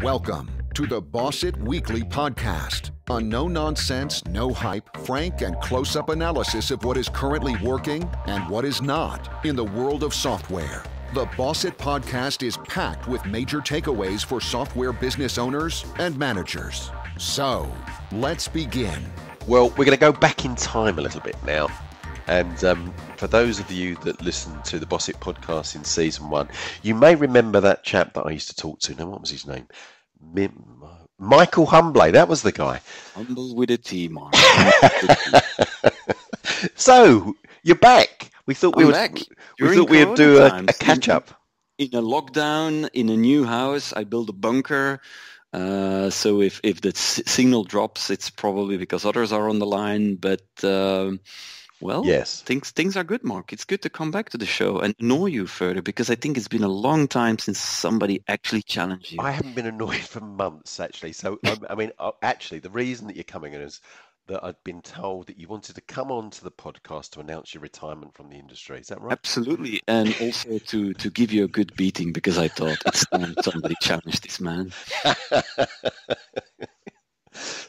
Welcome to the Boss It Weekly podcast, a no-nonsense, no-hype, frank and close-up analysis of what is currently working and what is not in the world of software. The Boss It podcast is packed with major takeaways for software business owners and managers. So, let's begin. Well, we're going to go back in time a little bit now. And for those of you that listened to the Boss It podcast in season 1, you may remember that chap that I used to talk to. Now, what was his name? Michael Humblet. That was the guy. Humble with a T, Mark. So, you're back. We thought we'd do a catch-up. In a lockdown, in a new house, I built a bunker. So if the signal drops, it's probably because others are on the line. But, yes, things are good, Mark. It's good to come back to the show and annoy you further because I think it's been a long time since somebody actually challenged you. I haven't been annoyed for months, actually. So, actually, the reason that you're coming in is that I'd been told that you wanted to come on to the podcast to announce your retirement from the industry. Is that right? Absolutely. And also to give you a good beating because I thought it's time somebody challenged this man.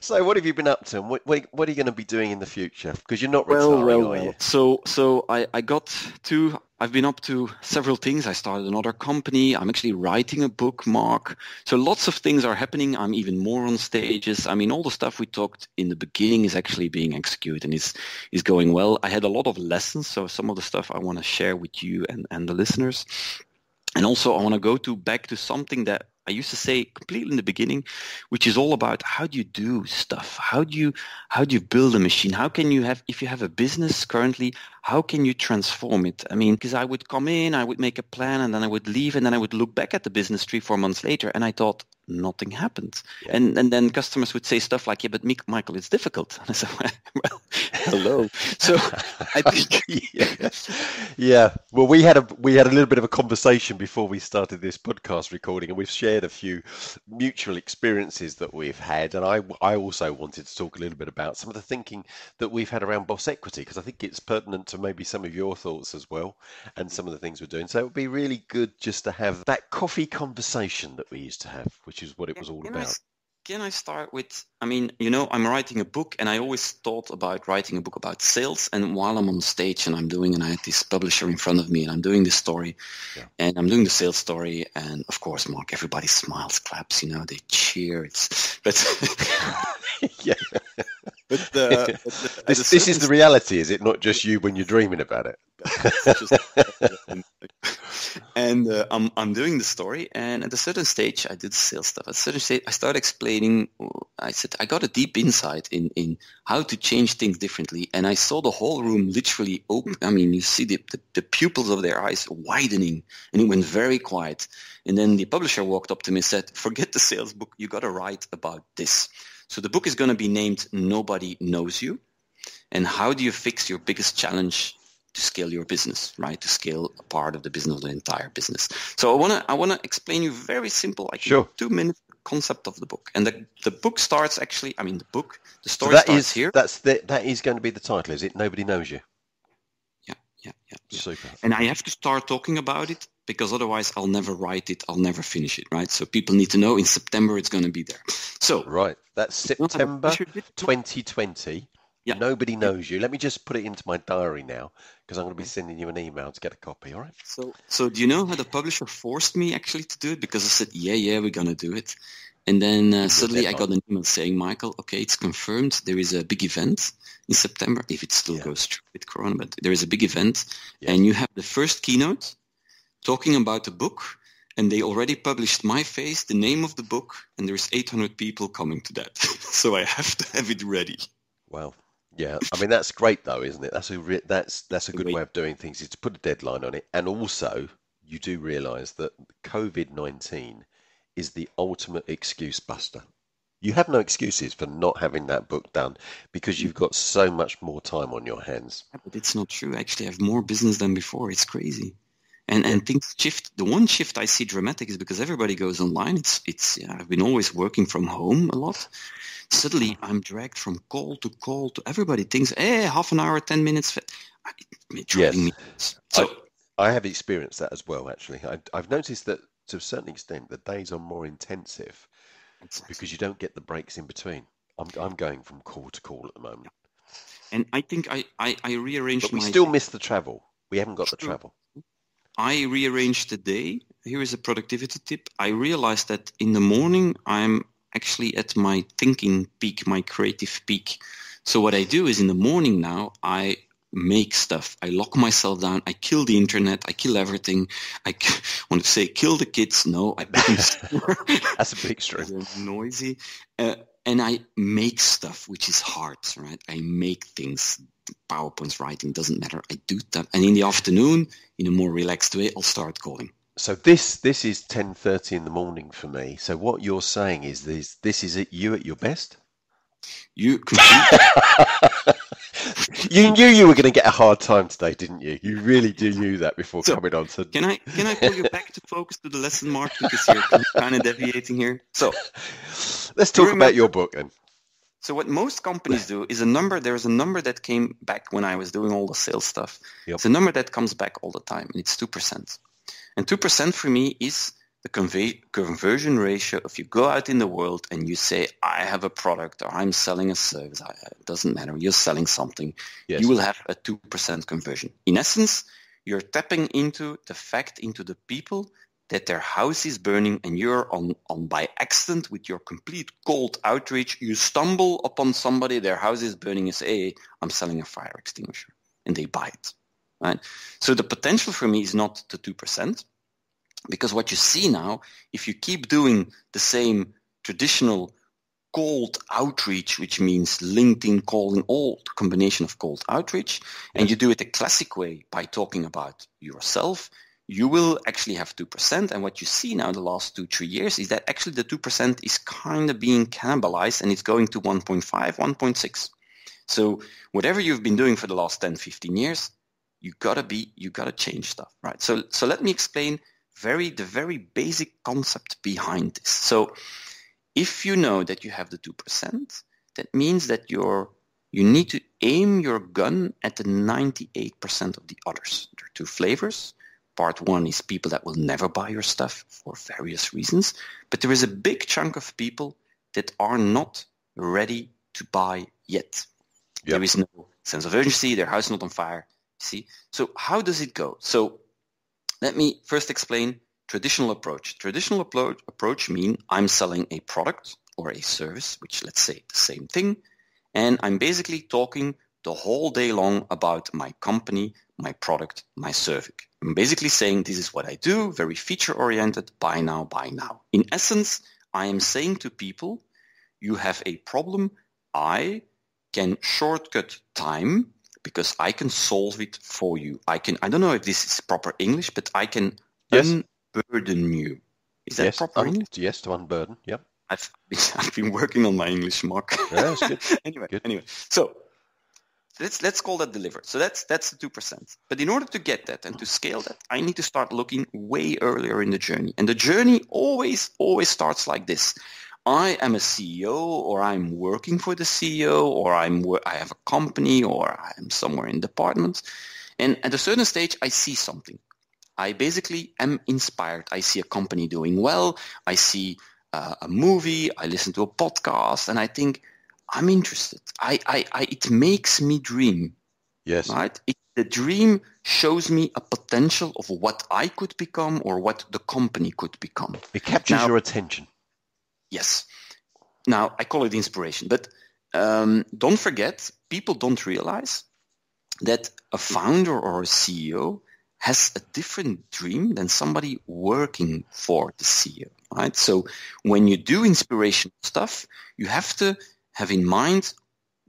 So what have you been up to? And what are you going to be doing in the future? Because you're not retiring, are you? So I've been up to several things. I started another company. I'm actually writing a book, Mark. So lots of things are happening. I'm even more on stages. I mean, all the stuff we talked in the beginning is actually being executed and is going well. I had a lot of lessons. So some of the stuff I want to share with you and the listeners. And also I want to go back to something that I used to say completely in the beginning, which is all about how do you do stuff? How do you build a machine? How can you if you have a business currently, how can you transform it? I mean, because I would come in, I would make a plan, and then I would leave, and then I would look back at the business 3-4 months later, and I thought nothing happened. Yeah. And then customers would say stuff like, yeah, but Michael, it's difficult. And I said, well, hello. So I think yeah. Well, we had a little bit of a conversation before we started this podcast recording, and we've shared a few mutual experiences that we've had. And I also wanted to talk a little bit about some of the thinking that we've had around Boss Equity, because I think it's pertinent to maybe some of your thoughts as well, and some of the things we're doing. So it would be really good just to have that coffee conversation that we used to have, which is what it was all about. Can I start with, I'm writing a book, and I always thought about writing a book about sales. And while I'm on stage and I had this publisher in front of me and I'm doing this story, and I'm doing the sales story. And of course, Mark, everybody smiles, claps, they cheer. Yeah. This is the reality, is it? Not just you when you're dreaming about it. And I'm doing the story, and at a certain stage, I did the sales stuff. At a certain stage, I started explaining. I said I got a deep insight in how to change things differently, and I saw the whole room literally open. I mean, you see the pupils of their eyes widening, and it went very quiet. And then the publisher walked up to me and said, "Forget the sales book. You got to write about this." So the book is going to be named "Nobody Knows You," and how do you fix your biggest challenge to scale your business, right? To scale a part of the business, the entire business. So I wanna explain you very simple, 2-minute concept of the book. And the book starts actually. The story starts here. That is going to be the title, is it? Nobody Knows You. Yeah. Super. And I have to start talking about it because otherwise I'll never write it. I'll never finish it, right? So people need to know in September it's going to be there. So right, that's September 2020. Yeah. Nobody Knows You. Let me just put it into my diary now because I'm going to be sending you an email to get a copy, all right? So do you know how the publisher forced me actually to do it? Because I said, yeah, we're going to do it. And then suddenly I got an email saying, Michael, okay, it's confirmed. There is a big event in September, if it still goes through with Corona, but there is a big event. Yes. And you have the first keynote talking about the book. And they already published my face, the name of the book, and there's 800 people coming to that. So I have to have it ready. Wow. Yeah, that's great though, isn't it? That's a good way of doing things, is to put a deadline on it. And also, you do realise that COVID-19 is the ultimate excuse buster. You have no excuses for not having that book done because you've got so much more time on your hands. But it's not true. Actually, I have more business than before. It's crazy. And things shift. The one shift I see dramatic is because everybody goes online. I've been always working from home a lot. Suddenly, I'm dragged from call to everybody thinks, half an hour, 10 minutes. It's driving me. So I have experienced that as well, actually. I've noticed that to a certain extent, the days are more intensive because you don't get the breaks in between. I'm going from call to call at the moment. And I think I rearranged But we still miss the travel. We haven't got the travel. I rearranged the day. Here is a productivity tip. I realized that in the morning, I'm actually at my thinking peak, my creative peak. So what I do is in the morning now, I make stuff. I lock myself down. I kill the internet. I kill everything. I want to say kill the kids. No, I put them That's a big string. They're noisy. And I make stuff, which is hard, right? I make things. PowerPoints, writing, doesn't matter. I do that. And in the afternoon, in a more relaxed way, I'll start calling. So this is 10:30 in the morning for me. So what you're saying is this is you at your best? You You knew you were going to get a hard time today, didn't you? You really knew that before coming on. So can I pull you back to focus to the lesson, Mark, because you're kind of deviating here. So let's talk about your book then. So what most companies do is there's a number that came back when I was doing all the sales stuff. Yep. It's a number that comes back all the time, and it's 2%. And 2% for me is the conversion ratio. If you go out in the world and you say, I have a product or I'm selling a service, it doesn't matter, you're selling something, yes, you will have a 2% conversion. In essence, you're tapping into the people that their house is burning, and you're on by accident with your complete cold outreach, you stumble upon somebody, their house is burning, you say, hey, I'm selling a fire extinguisher, and they buy it. Right? So the potential for me is not the 2%, because what you see now, if you keep doing the same traditional cold outreach, which means LinkedIn calling, all the combination of cold outreach, and you do it the classic way by talking about yourself, you will actually have 2%. And what you see now the last 2-3 years is that actually the 2% is kind of being cannibalized, and it's going to 1.5, 1.6. So whatever you've been doing for the last 10, 15 years, you gotta change stuff, right? So let me explain the very basic concept behind this. So if you know that you have the 2%, that means that you need to aim your gun at the 98% of the others. There are two flavors. Part one is people that will never buy your stuff for various reasons, but there is a big chunk of people that are not ready to buy yet. Yep. There is no sense of urgency, their house is not on fire. See? So how does it go? So let me first explain traditional approach. Traditional approach means I'm selling a product or a service, which let's say the same thing, and I'm basically talking the whole day long about my company, my product, my service. I'm basically saying this is what I do, very feature-oriented, buy now, buy now. In essence, I am saying to people, you have a problem, I can shortcut time because I can solve it for you. I don't know if this is proper English, but I can unburden you. Is that proper English? Yes, to unburden, yep. I've been working on my English, Mark. Yeah, that's good. Anyway, so let's call that delivered. So that's the 2%. But in order to get that and to scale that, I need to start looking way earlier in the journey. And the journey always starts like this. I am a CEO, or I'm working for the CEO, or I have a company, or I'm somewhere in department. And at a certain stage, I see something. I basically am inspired. I see a company doing well. I see a movie. I listen to a podcast, and I think, I'm interested. It makes me dream. Yes. Right? The dream shows me a potential of what I could become or what the company could become. It captures your attention. Yes. Now, I call it inspiration. But don't forget, people don't realize that a founder or a CEO has a different dream than somebody working for the CEO. Right? So when you do inspirational stuff, you have to have in mind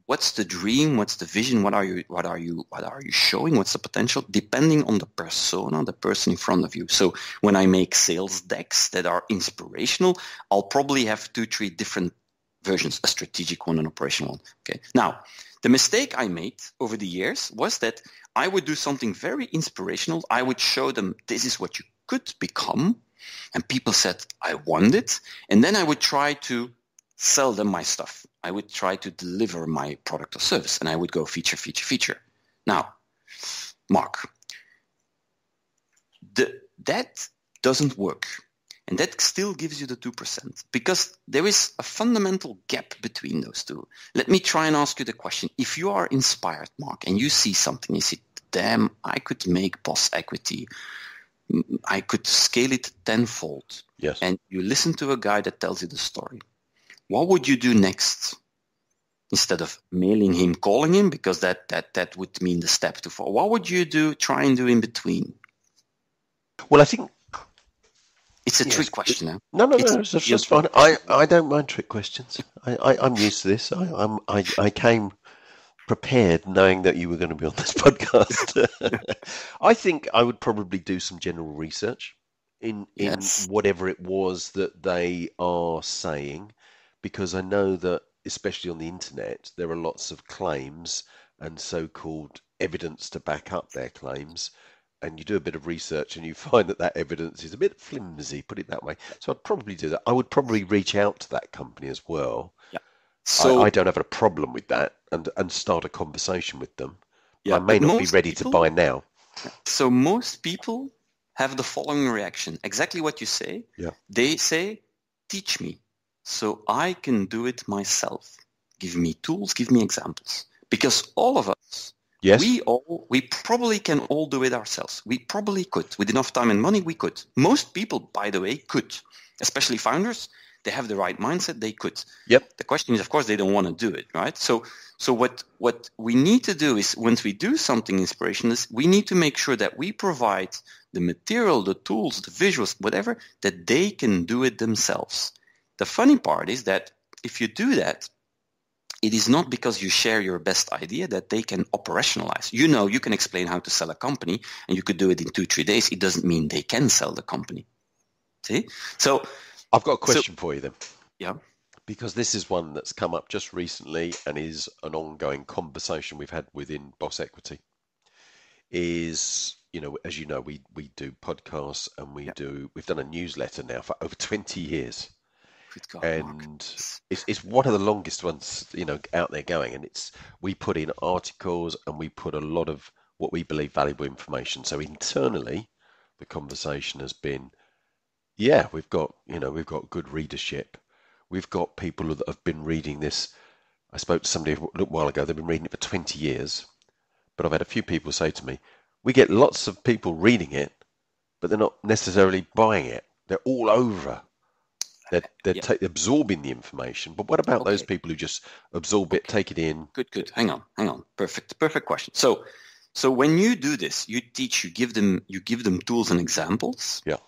what's the dream, what's the vision, what are you showing, what's the potential, depending on the persona, the person in front of you. So when I make sales decks that are inspirational, I'll probably have 2-3 different versions, a strategic one, an operational one. Okay. Now, the mistake I made over the years was that I would do something very inspirational. I would show them this is what you could become, and people said, I want it, and then I would try to sell them my stuff. I would try to deliver my product or service, and I would go feature, feature, feature. Now, Mark, that doesn't work. And that still gives you the 2% because there is a fundamental gap between those two. Let me try and ask you the question. If you are inspired, Mark, and you see something, you say, damn, I could make Boss Equity. I could scale it tenfold. Yes. And you listen to a guy that tells you the story. What would you do next? Instead of mailing him, calling him, because that would mean the step too far. What would you try and do in between? Well, I think it's a trick question. Huh? No, it's just fine. I don't mind trick questions. I'm used to this. I came prepared knowing that you were going to be on this podcast. I think I would probably do some general research in whatever it was that they are saying, because I know that especially on the internet, there are lots of claims and so-called evidence to back up their claims. And you do a bit of research and you find that evidence is a bit flimsy, put it that way. So I'd probably do that. I would probably reach out to that company as well. Yeah. So I don't have a problem with that and start a conversation with them. Yeah, I may not be ready to buy now. So most people have the following reaction. Exactly what you say. Yeah. They say, teach me so I can do it myself. Give me tools, give me examples. Because all of us, yes, we probably can all do it ourselves. We probably could. With enough time and money, we could. Most people, by the way, could. Especially founders, they have the right mindset, they could. Yep. The question is, of course, they don't want to do it, right? So what we need to do is, once we do something inspirational, we need to make sure that we provide the material, the tools, the visuals, whatever, that they can do it themselves. The funny part is that if you do that, it is not because you share your best idea that they can operationalize. You can explain how to sell a company and you could do it in 2-3 days. It doesn't mean they can sell the company. See? So I've got a question for you then. Yeah. Because this is one that's come up just recently and is an ongoing conversation we've had within Boss Equity. Is, as you know, we do podcasts and we've done a newsletter now for over 20 years. God, and it's one of the longest ones, out there going. And we put in articles and we put a lot of what we believe valuable information. So internally, the conversation has been, we've got good readership. We've got people that have been reading this. I spoke to somebody a little while ago. They've been reading it for 20 years. But I've had a few people say to me, we get lots of people reading it, but they're not necessarily buying it. They're all over. They're absorbing the information. But what about those people who just absorb it, take it in? Good. Hang on. Perfect question. So when you do this, you teach, you give them tools and examples. Yeah.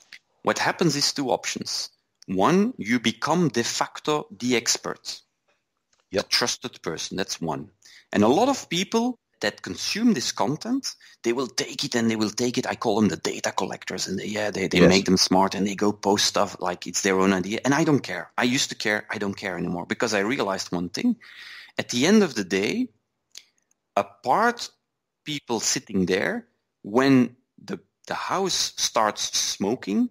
What happens is two options. One, you become de facto the expert, the trusted person. That's one. And a lot of people that consume this content, they will take it. I call them the data collectors, and they make them smart, and they go post stuff like it's their own idea. And I don't care. I used to care. I don't care anymore, because I realized one thing. At the end of the day, apart people sitting there, when the house starts smoking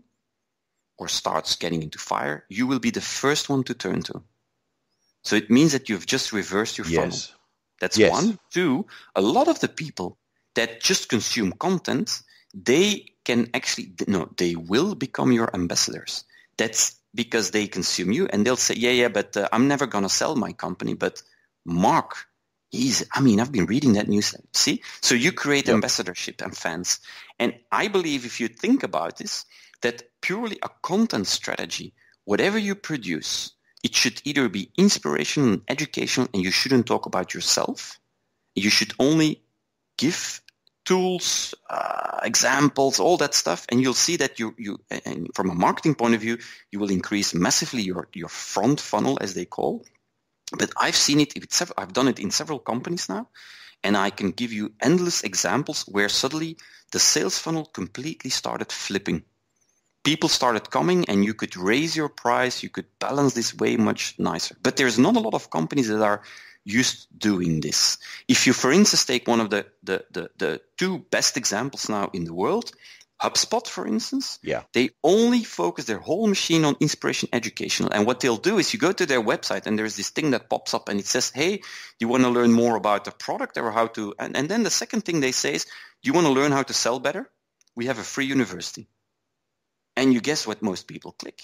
or starts getting into fire, you will be the first one to turn to. So it means that you've just reversed your funnel. That's one. Two, a lot of the people that just consume content, they will become your ambassadors. That's because they consume you, and they'll say, but I'm never going to sell my company. But Mark, I've been reading that newsletter. See? So you create ambassadorship and fans. And I believe, if you think about this, that purely a content strategy, whatever you produce, it should either be inspirational and educational, and you shouldn't talk about yourself. You should only give tools, examples, all that stuff, and you'll see that you from a marketing point of view, you will increase massively your front funnel, as they call. But I've seen it. I've done it in several companies now, and I can give you endless examples where suddenly the sales funnel completely started flipping. People started coming, and you could raise your price. You could balance this way much nicer. But there's not a lot of companies that are used to doing this. If you, for instance, take one of the two best examples now in the world, HubSpot, for instance, they only focus their whole machine on inspiration educational. And what they'll do is you go to their website, and there's this thing that pops up, and it says, hey, do you want to learn more about the product, or how to... And then the second thing they say is, do you want to learn how to sell better? We have a free university. And you guess what most people click.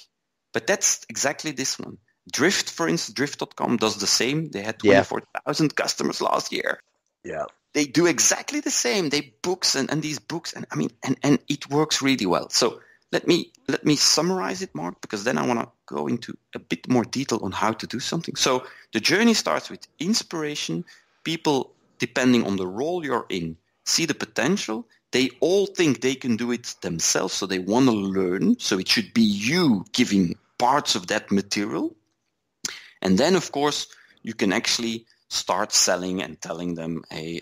But that's exactly this one. Drift, for instance, drift.com does the same. They had 24,000 customers last year. Yeah. They do exactly the same. They books and these books, and I mean, and it works really well. So let me summarize it, Mark, because then I want to go into a bit more detail on how to do something. So the journey starts with inspiration. People, depending on the role you're in, see the potential. They all think they can do it themselves, so they want to learn. So it should be you giving parts of that material. And then, of course, you can actually start selling and telling them, hey,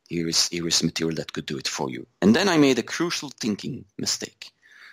here is material that could do it for you. And then I made a crucial thinking mistake.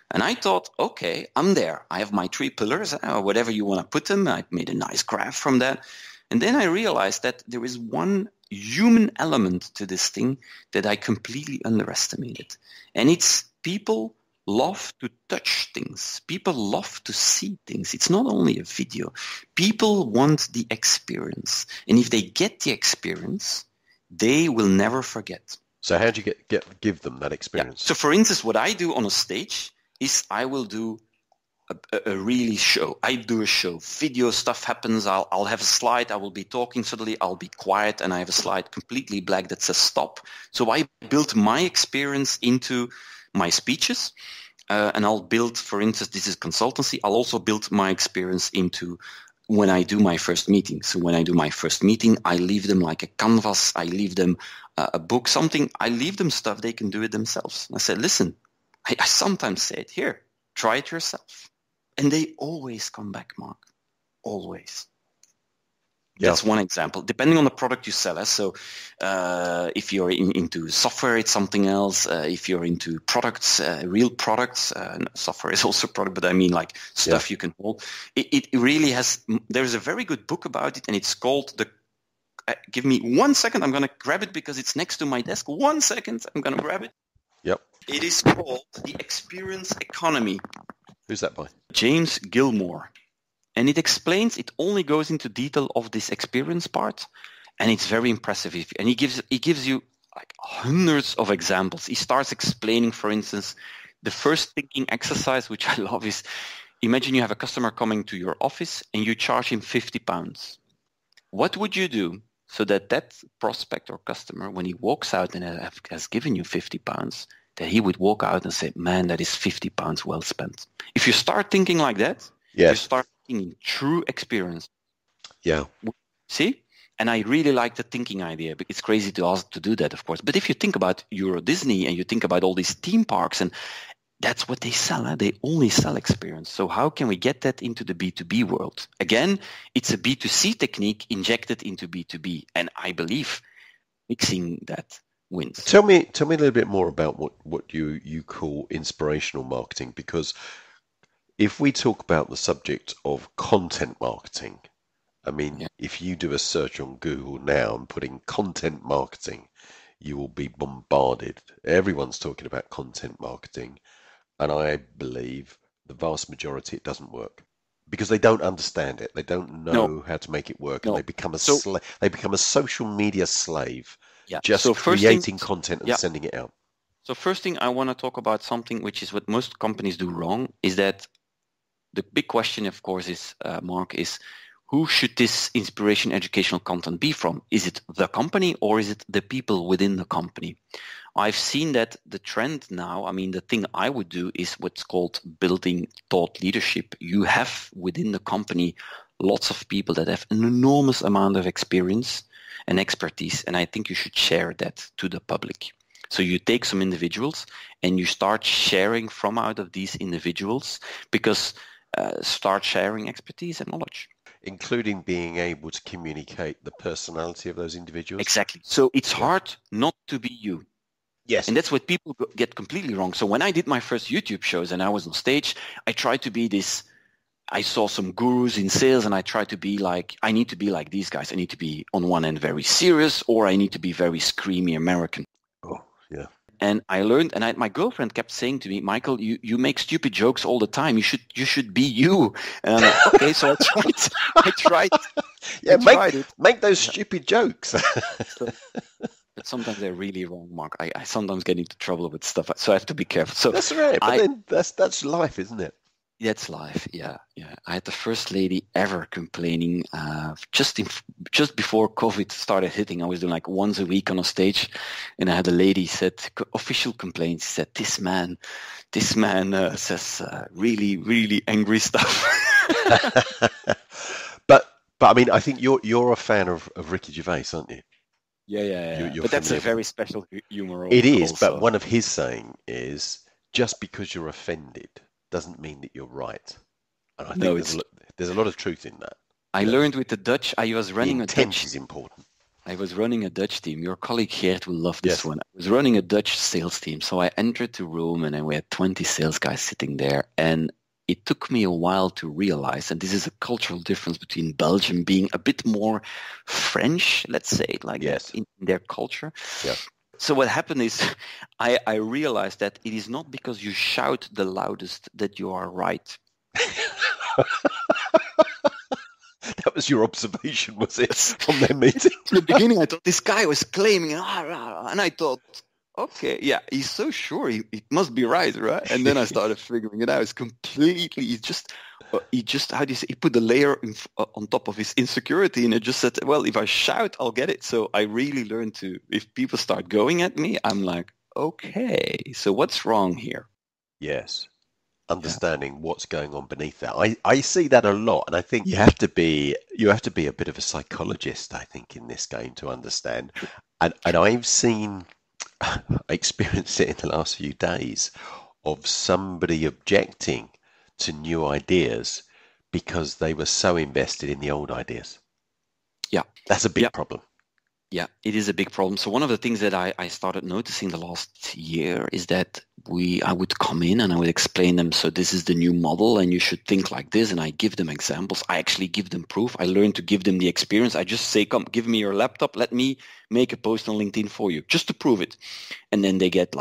And I thought, okay, I'm there. I have my 3 pillars, or whatever you want to put them. I made a nice graph from that. And then I realized that there is one human element to this thing that I completely underestimated. And it's people love to touch things. People love to see things. It's not only a video. People want the experience. And if they get the experience, they will never forget. So how do you give them that experience? Yeah. So for instance, what I do on a stage is I will do a really show. I do a show. Video stuff happens. I'll have a slide. I will be talking. Suddenly I'll be quiet and I have a slide completely black that says stop. So I built my experience into my speeches. And I'll build, for instance, this is consultancy. I'll also build my experience into when I do my first meeting. So when I do my first meeting, I leave them like a canvas. I leave them a book, something. I leave them stuff. They can do it themselves. And I said, listen, I sometimes say it here. Try it yourself. And they always come back, Mark. Always. Yeah. That's one example, depending on the product you sell. So if you're into software, it's something else. If you're into products, real products, software is also a product, but I mean like stuff you can hold. It really has, there's a very good book about it, and it's called give me 1 second, I'm going to grab it because it's next to my desk. 1 second, I'm going to grab it. Yep. It is called The Experience Economy. Who's that by? James Gilmore. And it explains, it only goes into detail of this experience part, and it's very impressive. And he gives you like hundreds of examples. He starts explaining, for instance, the first thinking exercise, which I love, is imagine you have a customer coming to your office and you charge him £50. What would you do so that prospect or customer, when he walks out and has given you £50, that he would walk out and say, man, that is £50 well spent. If you start thinking like that, you start thinking in true experience. Yeah. See? And I really like the thinking idea. It's crazy to ask to do that, of course. But if you think about Euro Disney and you think about all these theme parks, and that's what they sell. Huh? They only sell experience. So how can we get that into the B2B world? Again, it's a B2C technique injected into B2B. And I believe mixing that wins. Tell me a little bit more about what you call inspirational marketing, because if we talk about the subject of content marketing, I mean, if you do a search on Google now and put in content marketing, you will be bombarded. Everyone's talking about content marketing. And I believe the vast majority, it doesn't work because they don't understand it. They don't know how to make it work. And they become they become a social media slave, just creating content and sending it out. So first thing I want to talk about something which is what most companies do wrong, is that the big question, of course, is, Mark, is who should this inspiration educational content be from? Is it the company or is it the people within the company? I've seen that the trend now, I mean, the thing I would do is what's called building thought leadership. You have within the company lots of people that have an enormous amount of experience and expertise, and I think you should share that to the public. So you take some individuals and you start sharing from out of these individuals, because start sharing expertise and knowledge. Including being able to communicate the personality of those individuals? Exactly. So it's hard not to be you. Yes. And that's what people get completely wrong. So when I did my first YouTube shows and I was on stage, I tried to be this, I saw some gurus in sales and I tried to be like, I need to be like these guys. I need to be on one end very serious, or I need to be very screamy American. Oh, yeah. And I learned, and my girlfriend kept saying to me, Michael, you make stupid jokes all the time. You should be you. And I'm like, okay, so I tried. Yeah, make those stupid jokes. But sometimes they're really wrong, Mark. I sometimes get into trouble with stuff, so I have to be careful. So That's right, but then that's life, isn't it? that's life. Yeah. I had the first lady ever complaining just before COVID started hitting. I was doing like once a week on a stage, and I had a lady said official complaints. She said this man says really really angry stuff. But I mean, I think you're a fan of Ricky Gervais, aren't you? Yeah. But that's a very special humor. It is, also. but one of his saying is, just because you're offended doesn't mean that you're right. And I think there's a lot of truth in that. I learned with the Dutch. I was running a Dutch. Is important. I was running a Dutch team. Your colleague Geert will love this one. I was running a Dutch sales team. So I entered the room and we had 20 sales guys sitting there. And it took me a while to realize, and this is a cultural difference between Belgium being a bit more French, let's say, like that in their culture. Yeah. So what happened is I realized that it is not because you shout the loudest that you are right. That was your observation, was it, from their meeting? In the beginning, I thought this guy was claiming, and I thought, okay, yeah, he's so sure he must be right? And then I started figuring it out. It's completely, he just how do you say, he put the layer on top of his insecurity, and it just said, well, if I shout, I'll get it. So I really learned to, if people start going at me, I'm like, okay, so what's wrong here? Yes. Understanding what's going on beneath that. I see that a lot, and I think you have to be a bit of a psychologist, I think, in this game to understand. And I've experienced it in the last few days of somebody objecting to new ideas because they were so invested in the old ideas. Yeah. That's a big problem. Yeah, it is a big problem. So one of the things that I started noticing the last year is that I would come in and I would explain them, so this is the new model and you should think like this, and I give them examples. I actually give them proof. I learn to give them the experience. I just say, come, give me your laptop. Let me make a post on LinkedIn for you, just to prove it. And then they get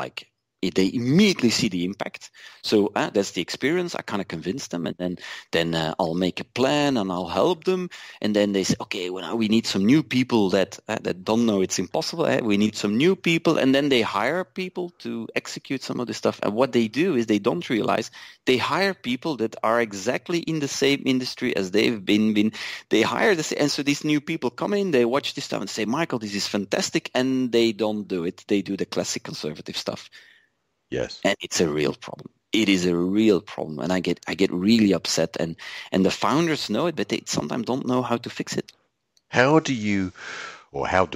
they immediately see the impact. So that's the experience. I kind of convince them, and then I'll make a plan and I'll help them. And then they say, okay, well, now we need some new people that don't know it's impossible. We need some new people. And then they hire people to execute some of this stuff. And what they do is they don't realize they hire people that are exactly in the same industry as they've been. They hire this. And so these new people come in, they watch this stuff and say, Michael, this is fantastic. And they don't do it. They do the classic conservative stuff. Yes. And it's a real problem. It is a real problem. And I get really upset. And the founders know it, but they sometimes don't know how to fix it. How do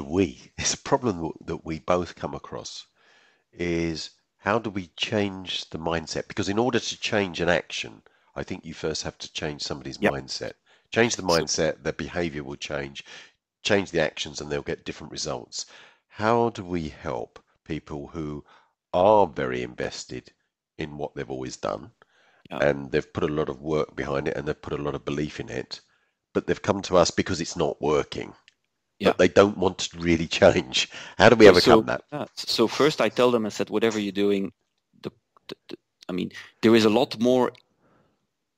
we, it's a problem that we both come across, is how do we change the mindset? Because in order to change an action, I think you first have to change somebody's mindset. Change the mindset, their behavior will change the actions, and they'll get different results. How do we help people who are very invested in what they've always done, and they've put a lot of work behind it and they've put a lot of belief in it, but they've come to us because it's not working, but they don't want to really change? How do we overcome that? So first I tell them, I said, whatever you're doing, there is a lot more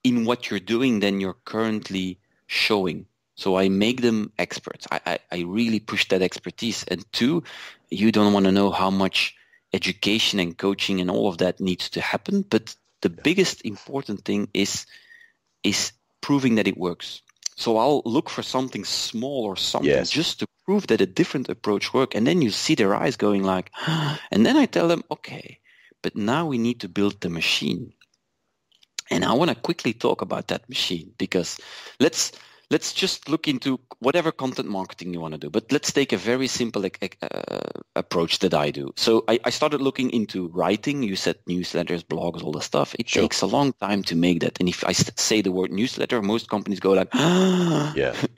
in what you're doing than you're currently showing. So I make them experts. I really push that expertise. And two, you don't want to know how much education and coaching and all of that needs to happen, but the biggest important thing is proving that it works. So I'll look for something small or something just to prove that a different approach works, and then you see their eyes going like, and then I tell them, okay, but now we need to build the machine. And I want to quickly talk about that machine, because let's just look into whatever content marketing you want to do. But let's take a very simple approach that I do. So I started looking into writing. You said newsletters, blogs, all the stuff. It takes a long time to make that. And if I say the word newsletter, most companies go like,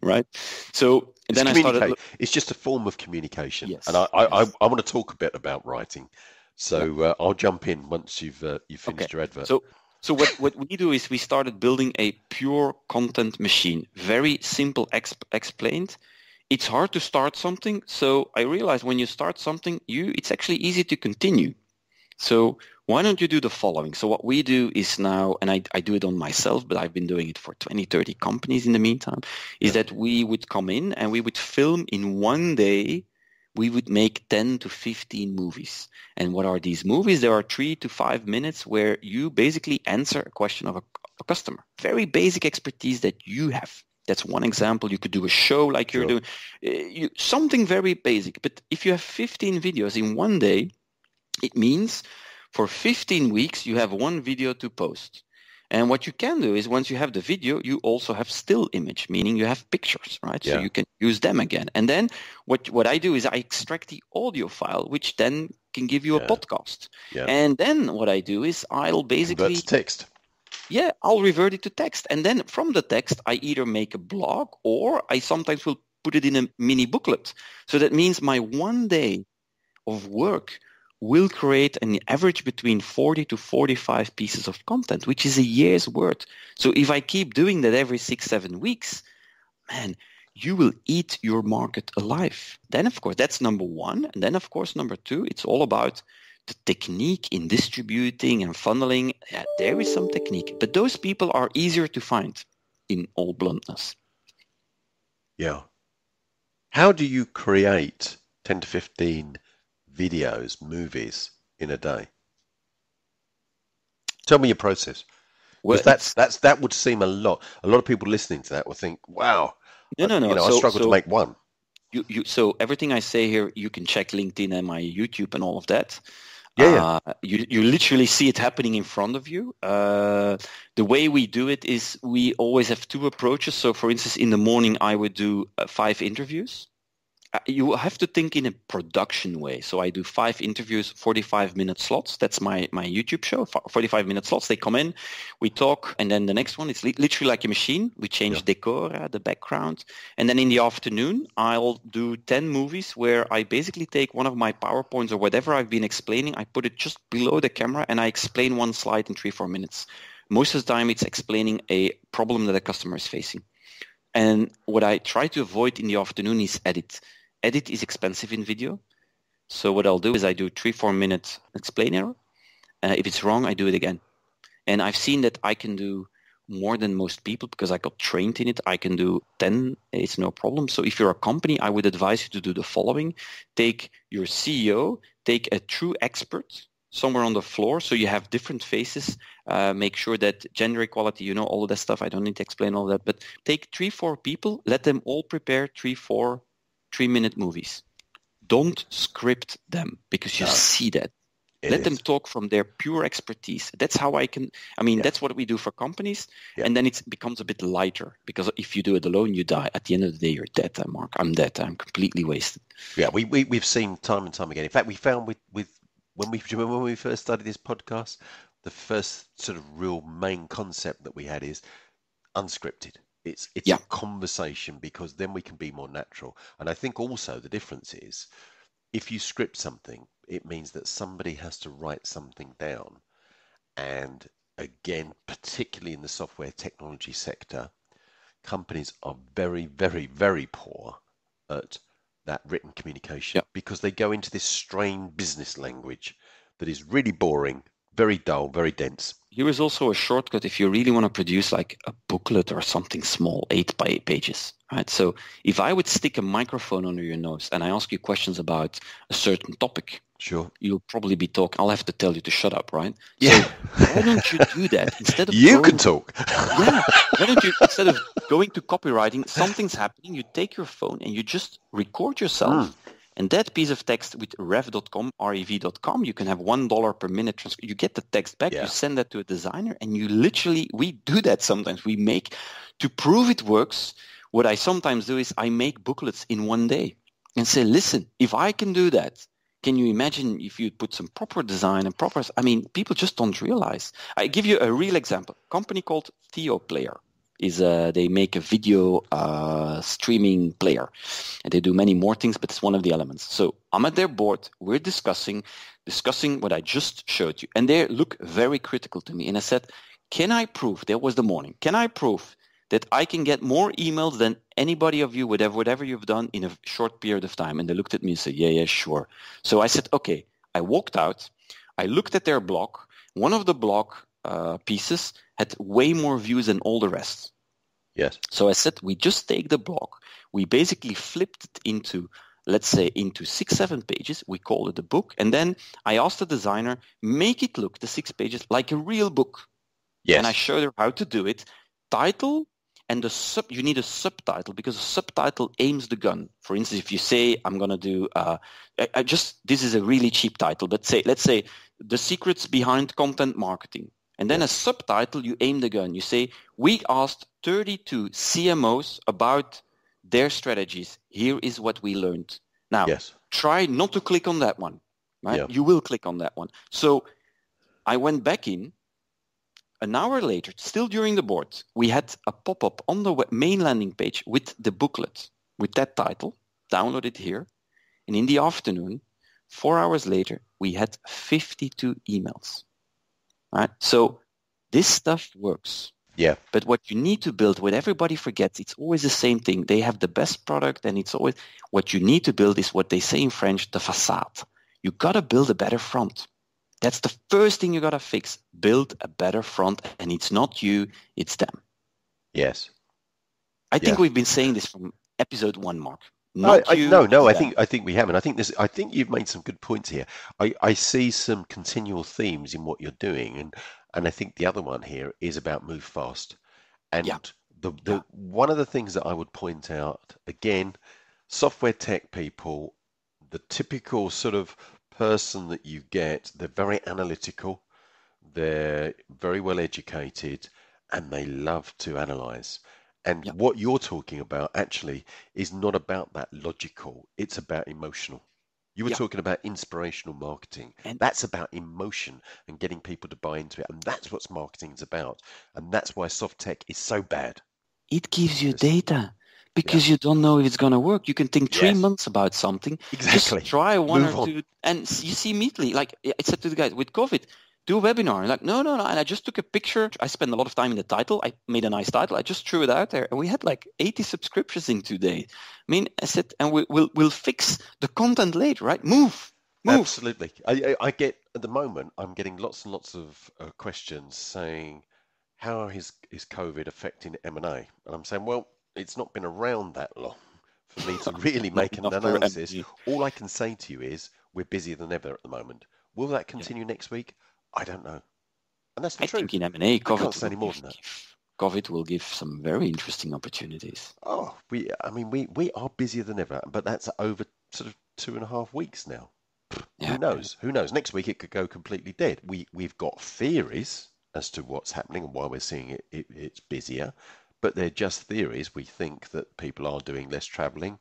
right? So then I started... It's just a form of communication. Yes. And I want to talk a bit about writing. So I'll jump in once you've finished your advert. So what we do is we started building a pure content machine. Very simple explained. It's hard to start something. So I realized when you start something, it's actually easy to continue. So why don't you do the following? So what we do is now, and I do it on myself, but I've been doing it for 20, 30 companies in the meantime, is that we would come in and we would film in one day we would make 10 to 15 movies. And what are these movies? There are 3 to 5 minutes where you basically answer a question of a customer. Very basic expertise that you have. That's one example. You could do a show like you're doing, something very basic. But if you have 15 videos in one day, it means for 15 weeks, you have one video to post. And what you can do is once you have the video, you also have still image, meaning you have pictures, right? Yeah. So you can use them again. And then what I do is I extract the audio file, which then can give you a podcast. Yeah. And then what I do is I'll basically... Convert to text. Yeah, I'll revert it to text. And then from the text, I either make a blog or I sometimes will put it in a mini booklet. So that means my one day of work will create an average between 40 to 45 pieces of content, which is a year's worth. So if I keep doing that every 6-7 weeks, man, you will eat your market alive. Then, of course, that's number one. And then, of course, number two, it's all about the technique in distributing and funneling. Yeah, there is some technique, but those people are easier to find, in all bluntness. Yeah. How do you create 10 to 15 videos, movies in a day? Tell me your process. Well, that would seem a lot. A lot of people listening to that will think, "Wow, no. I struggle to make one." So everything I say here, you can check LinkedIn and my YouTube and all of that. Yeah. You literally see it happening in front of you. The way we do it is we always have two approaches. So, for instance, in the morning, I would do 5 interviews. You have to think in a production way. So I do 5 interviews, 45-minute slots. That's my YouTube show, 45-minute slots. They come in, we talk, and then the next one is literally like a machine. We change decor, the background. And then in the afternoon, I'll do 10 movies where I basically take one of my PowerPoints or whatever I've been explaining, I put it just below the camera, and I explain one slide in 3-4 minutes. Most of the time, it's explaining a problem that a customer is facing. And what I try to avoid in the afternoon is edit. Edit is expensive in video. So what I'll do is I do 3-4 minute explainer. If it's wrong, I do it again. And I've seen that I can do more than most people because I got trained in it. I can do 10. It's no problem. So if you're a company, I would advise you to do the following. Take your CEO, take a true expert somewhere on the floor so you have different faces. Make sure that gender equality, all of that stuff. I don't need to explain all that. But take 3-4 people. Let them all prepare 3-4 3-minute movies. Don't script them because you see that. Let them talk from their pure expertise. That's how that's what we do for companies. Yeah. And then it becomes a bit lighter because if you do it alone, you die. At the end of the day, you're dead, Mark. I'm dead. I'm completely wasted. Yeah, we've seen time and time again. In fact, we found when we first started this podcast, the first sort of real main concept that we had is unscripted. It's a conversation because then we can be more natural. And I think also the difference is if you script something, it means that somebody has to write something down. And again, particularly in the software technology sector, companies are very, very, very poor at that written communication because they go into this strained business language that is really boring, very dull, very dense. Here is also a shortcut if you really want to produce like a booklet or something small, 8 by 8 pages, right? So if I would stick a microphone under your nose and I ask you questions about a certain topic, sure, you'll probably be talking. I'll have to tell you to shut up, right? Yeah. So why don't you do that instead of you can talk? Yeah. Why don't you instead of going to copywriting, something's happening, you take your phone and you just record yourself. And that piece of text with rev.com, rev.com, you can have $1 per minute. You get the text back, you send that to a designer, and we do that sometimes. We make, to prove it works, what I sometimes do is I make booklets in one day and say, listen, if I can do that, can you imagine if you put some proper design and people just don't realize. I give you a real example. A company called TheoPlayer. They make a video streaming player. And they do many more things, but it's one of the elements. So I'm at their board. We're discussing what I just showed you. And they look very critical to me. And I said, can I prove, that was the morning, can I prove that I can get more emails than anybody of you, whatever you've done in a short period of time? And they looked at me and said, yeah, sure. So I said, okay. I walked out. I looked at their blog. One of the blog pieces had way more views than all the rest. Yes. So I said, we just take the blog. We basically flipped it into let's say into 6-7 pages. We call it a book. And then I asked the designer, make it look, the 6 pages, like a real book. Yes. And I showed her how to do it. Title and you need a subtitle, because a subtitle aims the gun. For instance, if you say, I'm going to do, this is a really cheap title, but let's say The Secrets Behind Content Marketing. And then a subtitle, you aim the gun. You say, we asked 32 CMOs about their strategies. Here is what we learned. Now, try not to click on that one. Right? Yeah. You will click on that one. So I went back in. An hour later, still during the board, we had a pop-up on the main landing page with the booklet, with that title. Download it here. And in the afternoon, 4 hours later, we had 52 emails. Right? So this stuff works. Yeah. But what you need to build, what everybody forgets, it's always the same thing. They have the best product, and it's always what you need to build is what they say in French, the façade. You got to build a better front. That's the first thing you got to fix. Build a better front, and it's not you, it's them. Yes. I think we've been saying this from episode 1, Mark. No, I think we haven't. I think you've made some good points here. I see some continual themes in what you're doing, and I think the other one here is about move fast. And the one of the things that I would point out, again, software tech people, the typical sort of person that you get, they're very analytical, they're very well educated, and they love to analyze. And what you're talking about actually is not about that logical, it's about emotional. You were talking about inspirational marketing. And that's about emotion and getting people to buy into it. And that's what marketing's about. And that's why soft tech is so bad. It gives you data. Because you don't know if it's going to work. You can think 3 months about something. Exactly. Just try one or two. And you see immediately, like I said to the guys, with COVID, do a webinar. Like, no. And I just took a picture. I spent a lot of time in the title. I made a nice title. I just threw it out there. And we had like 80 subscriptions in 2 days. I mean, I said, and we'll fix the content later, right? Move. Absolutely. I get, at the moment, I'm getting lots and lots of questions saying, how is COVID affecting M&A? And I'm saying, well, it's not been around that long for me to really make an analysis. All I can say to you is we're busier than ever at the moment. Will that continue next week? I don't know. And that's the truth. I think in M&A, COVID will give some very interesting opportunities. Oh, we are busier than ever, but that's over sort of 2.5 weeks now. Who knows? Who knows? Next week it could go completely dead. We've got theories as to what's happening and why we're seeing it's busier. But they're just theories. We think that people are doing less traveling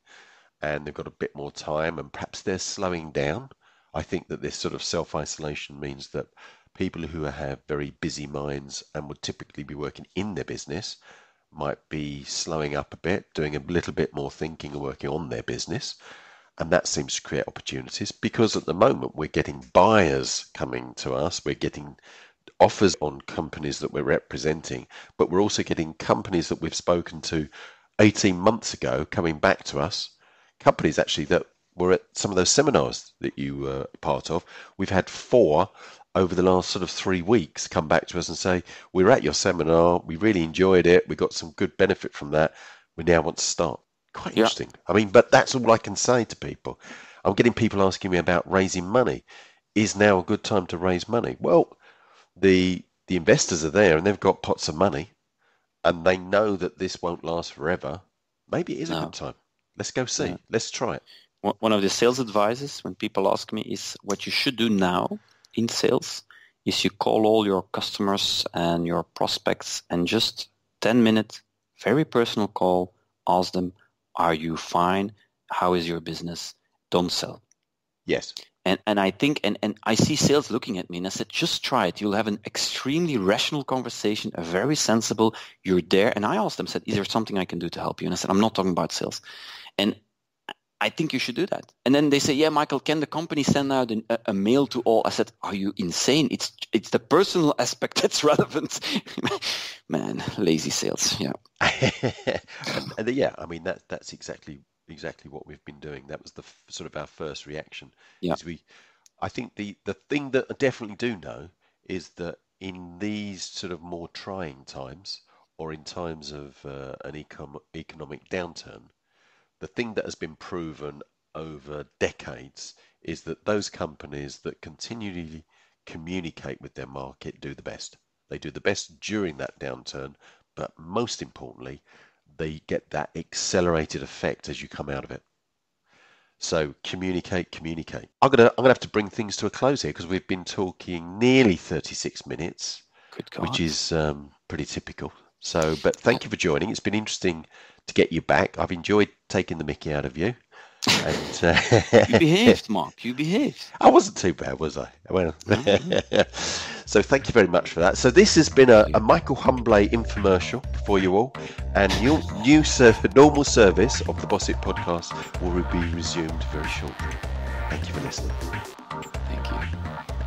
and they've got a bit more time and perhaps they're slowing down. I think that this sort of self-isolation means that people who have very busy minds and would typically be working in their business might be slowing up a bit, doing a little bit more thinking and working on their business. And that seems to create opportunities because at the moment we're getting buyers coming to us. We're getting offers on companies that we're representing, but we're also getting companies that we've spoken to 18 months ago coming back to us, companies actually that were at some of those seminars that you were part of. We've had 4 over the last sort of 3 weeks come back to us and say, we're at your seminar, we really enjoyed it, we got some good benefit from that, we now want to start. Quite interesting. I mean, but that's all I can say to people. I'm getting people asking me about raising money. Is now a good time to raise money? Well, the investors are there and they've got pots of money and they know that this won't last forever. Maybe it is a good time. Let's go see. Let's try it. One of the sales advices when people ask me is what you should do now in sales is you call all your customers and your prospects and just 10-minute, very personal call, ask them, are you fine? How is your business? Don't sell. Yes. And I think, and I see sales looking at me and I said, just try it. You'll have an extremely rational conversation, a very sensible, you're there. And I asked them, said, is there something I can do to help you? And I said, I'm not talking about sales. And I think you should do that. And then they say, yeah, Michael, can the company send out a mail to all? I said, are you insane? It's the personal aspect that's relevant. Man, lazy sales. Yeah. and yeah, I mean, that's exactly what we've been doing. That was the sort of our first reaction. Yeah. I think the thing that I definitely do know is that in these sort of more trying times or in times of an economic downturn, the thing that has been proven over decades is that those companies that continually communicate with their market do the best. They do the best during that downturn, but most importantly, they get that accelerated effect as you come out of it. So communicate. I'm gonna have to bring things to a close here because we've been talking nearly 36 minutes, which is pretty typical. So, but thank you for joining. It's been interesting to get you back. I've enjoyed taking the mickey out of you. And, you behaved, Mark. You behaved. I wasn't too bad, was I? Well, so thank you very much for that. So this has been a Michael Humblet infomercial for you all, and your new normal service of the Boss It podcast will be resumed very shortly. Thank you for listening. Thank you.